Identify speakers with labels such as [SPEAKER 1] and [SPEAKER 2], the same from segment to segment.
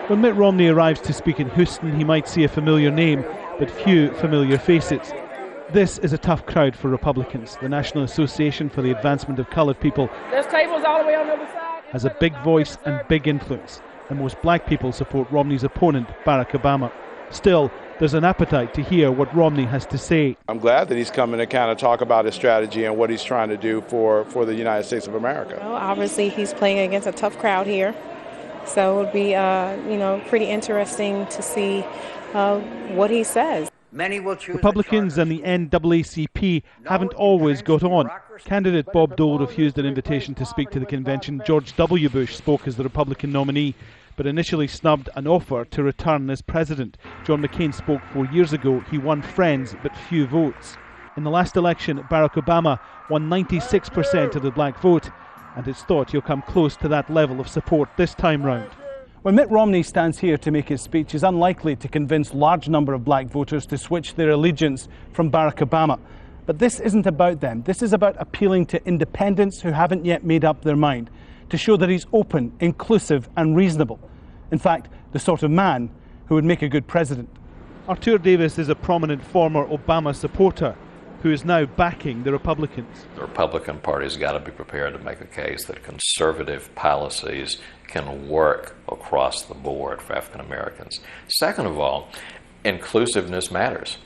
[SPEAKER 1] When Mitt Romney arrives to speak in Houston, he might see a familiar name, but few familiar faces. This is a tough crowd for Republicans. The National Association for the Advancement of Coloured People
[SPEAKER 2] There's tables all the way on the other side.
[SPEAKER 1] Has a big voice and big influence, and most black people support Romney's opponent, Barack Obama. Still, there's an appetite to hear what Romney has to say.
[SPEAKER 3] I'm glad that he's coming to kind of talk about his strategy and what he's trying to do for the United States of America.
[SPEAKER 4] Well, obviously, he's playing against a tough crowd here, so it would be, pretty interesting to see what he says.
[SPEAKER 5] Many will choose
[SPEAKER 1] Republicans and the NAACP haven't always got on. Candidate Bob Dole refused an invitation to speak to the convention. George W. Bush spoke as the Republican nominee, but initially snubbed an offer to return as president. John McCain spoke 4 years ago. He won friends but few votes. In the last election, Barack Obama won 96% of the black vote, and it's thought he'll come close to that level of support this time round. When Mitt Romney stands here to make his speech, he's unlikely to convince large number of black voters to switch their allegiance from Barack Obama. But this isn't about them. This is about appealing to independents who haven't yet made up their mind, to show that he's open, inclusive and reasonable. In fact, the sort of man who would make a good president. Artur Davis is a prominent former Obama supporter who is now backing the Republicans.
[SPEAKER 6] The Republican Party's got to be prepared to make a case that conservative policies can work across the board for African Americans. Second of all, inclusiveness matters.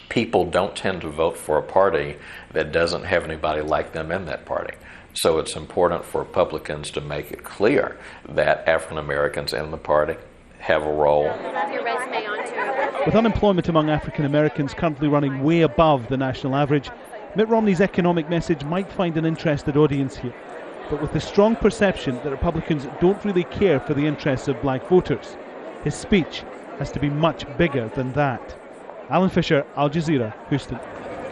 [SPEAKER 6] People don't tend to vote for a party that doesn't have anybody like them in that party. So it's important for Republicans to make it clear that African Americans in the party have a role.
[SPEAKER 1] With unemployment among African Americans currently running way above the national average, Mitt Romney's economic message might find an interested audience here. But with the strong perception that Republicans don't really care for the interests of black voters, his speech has to be much bigger than that. Alan Fisher, Al Jazeera, Houston.